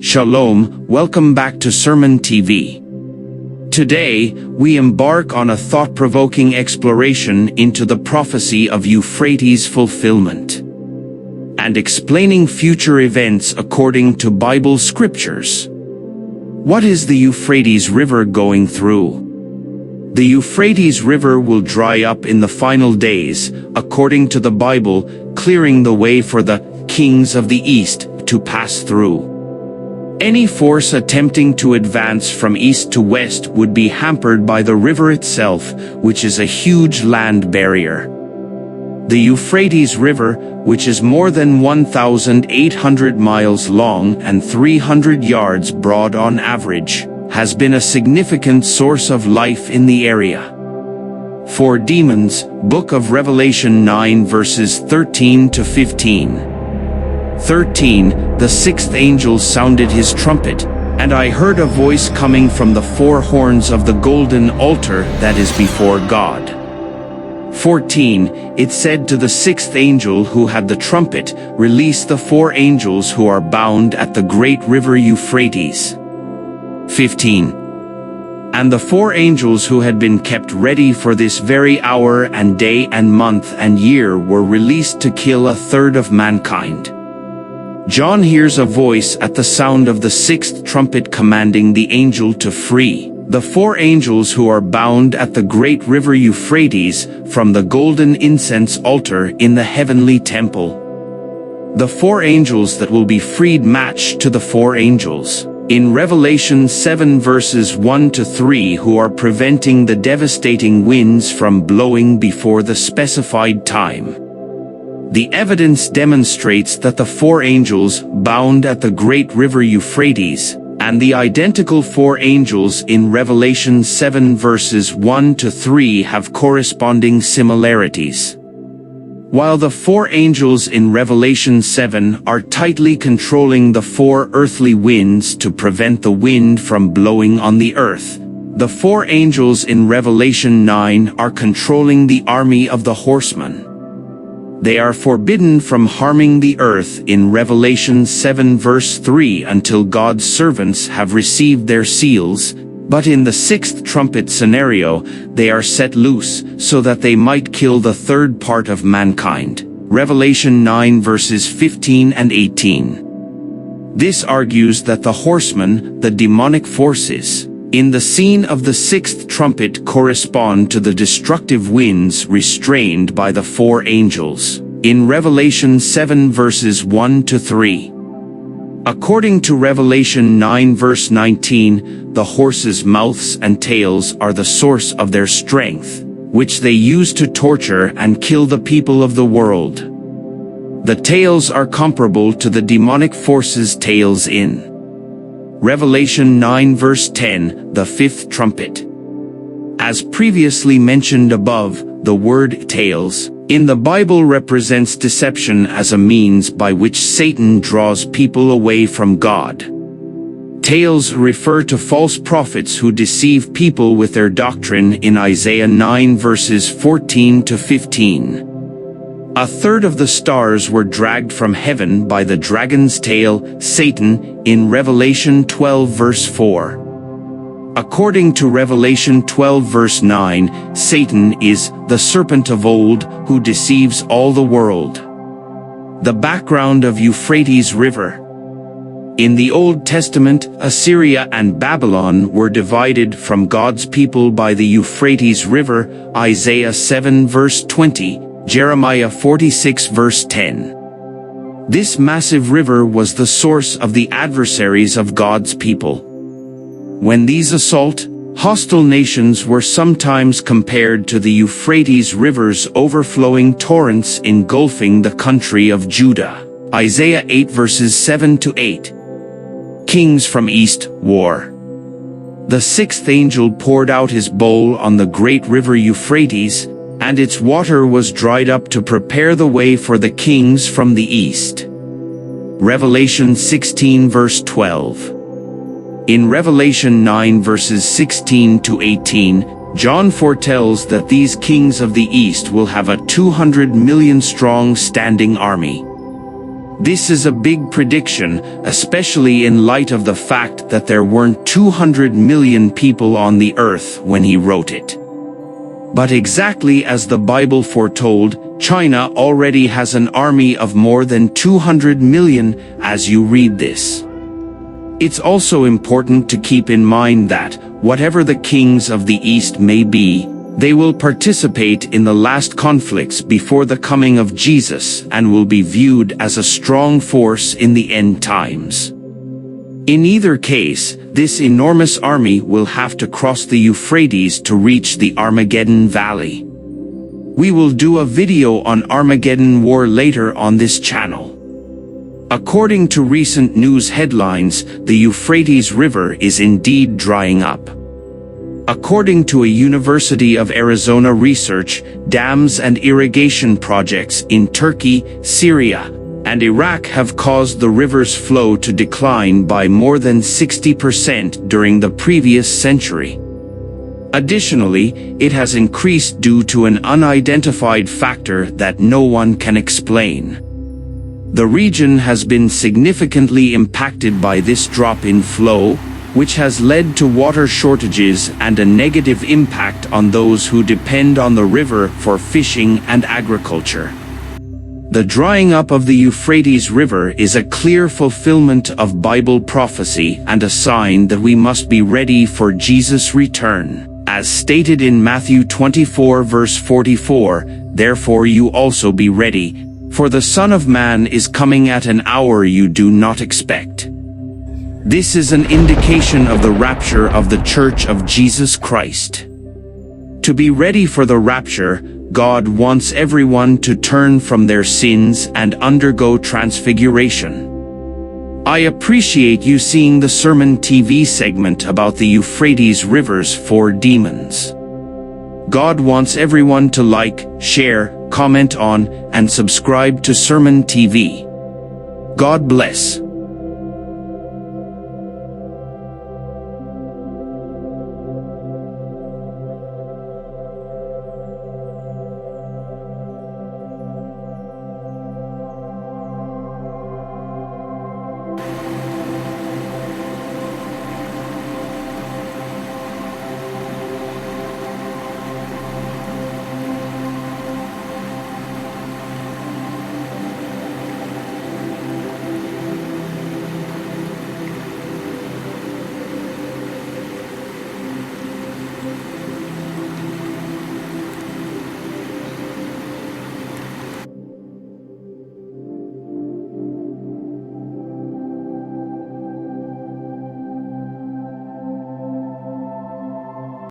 Shalom, welcome back to Sermon TV. Today, we embark on a thought-provoking exploration into the prophecy of Euphrates fulfillment and explaining future events according to Bible scriptures. What is the Euphrates River going through? The Euphrates River will dry up in the final days, according to the Bible, clearing the way for the kings of the east to pass through. Any force attempting to advance from east to west would be hampered by the river itself, which is a huge land barrier. The Euphrates River, which is more than 1,800 miles long and 300 yards broad on average, has been a significant source of life in the area. For demons, Book of Revelation 9 verses 13 to 15. 13, the sixth angel sounded his trumpet, and I heard a voice coming from the four horns of the golden altar that is before God. 14, it said to the sixth angel who had the trumpet, release the four angels who are bound at the great river Euphrates. 15. And the four angels who had been kept ready for this very hour and day and month and year were released to kill a third of mankind. John hears a voice at the sound of the sixth trumpet commanding the angel to free the four angels who are bound at the great river Euphrates from the golden incense altar in the heavenly temple. The four angels that will be freed match to the four angels in Revelation 7 verses 1 to 3 who are preventing the devastating winds from blowing before the specified time. The evidence demonstrates that the four angels bound at the great river Euphrates and the identical four angels in Revelation 7 verses 1 to 3 have corresponding similarities. While the four angels in Revelation 7 are tightly controlling the four earthly winds to prevent the wind from blowing on the earth, the four angels in Revelation 9 are controlling the army of the horsemen. They are forbidden from harming the earth in Revelation 7 verse 3 until God's servants have received their seals, but in the sixth trumpet scenario, they are set loose so that they might kill the third part of mankind. Revelation 9 verses 15 and 18. This argues that the horsemen, the demonic forces, in the scene of the sixth trumpet correspond to the destructive winds restrained by the four angels in Revelation 7 verses 1 to 3. According to Revelation 9 verse 19, the horses' mouths and tails are the source of their strength, which they use to torture and kill the people of the world. The tails are comparable to the demonic forces' tails in Revelation 9 verse 10, the fifth trumpet. As previously mentioned above, the word tails in the Bible represents deception as a means by which Satan draws people away from God. Tails refer to false prophets who deceive people with their doctrine in Isaiah 9 verses 14 to 15. A third of the stars were dragged from heaven by the dragon's tail, Satan, in Revelation 12 verse 4. According to Revelation 12 verse 9, Satan is the serpent of old who deceives all the world. The background of Euphrates River. In the Old Testament, Assyria and Babylon were divided from God's people by the Euphrates River, Isaiah 7 verse 20. Jeremiah 46 verse 10. This massive river was the source of the adversaries of God's people. When these assault, hostile nations were sometimes compared to the Euphrates River's overflowing torrents engulfing the country of Judah. Isaiah 8 verses 7 to 8. Kings from East, War. The sixth angel poured out his bowl on the great river Euphrates, and its water was dried up to prepare the way for the kings from the east. Revelation 16 verse 12. In Revelation 9 verses 16 to 18, John foretells that these kings of the east will have a 200 million strong standing army. This is a big prediction, especially in light of the fact that there weren't 200 million people on the earth when he wrote it. But exactly as the Bible foretold, China already has an army of more than 200 million as you read this. It's also important to keep in mind that, whatever the kings of the East may be, they will participate in the last conflicts before the coming of Jesus and will be viewed as a strong force in the end times. In either case, this enormous army will have to cross the Euphrates to reach the Armageddon Valley. We will do a video on Armageddon War later on this channel. According to recent news headlines, the Euphrates River is indeed drying up. According to a University of Arizona research, dams and irrigation projects in Turkey, Syria, and Iraq have caused the river's flow to decline by more than 60% during the previous century. Additionally, it has increased due to an unidentified factor that no one can explain. The region has been significantly impacted by this drop in flow, which has led to water shortages and a negative impact on those who depend on the river for fishing and agriculture. The drying up of the Euphrates River is a clear fulfillment of Bible prophecy and a sign that we must be ready for Jesus' return. As stated in Matthew 24 verse 44, "Therefore you also be ready, for the Son of Man is coming at an hour you do not expect." This is an indication of the rapture of the Church of Jesus Christ. To be ready for the rapture, God wants everyone to turn from their sins and undergo transfiguration. I appreciate you seeing the Sermon TV segment about the Euphrates River's 4 demons. God wants everyone to like, share, comment on, and subscribe to Sermon TV. God bless.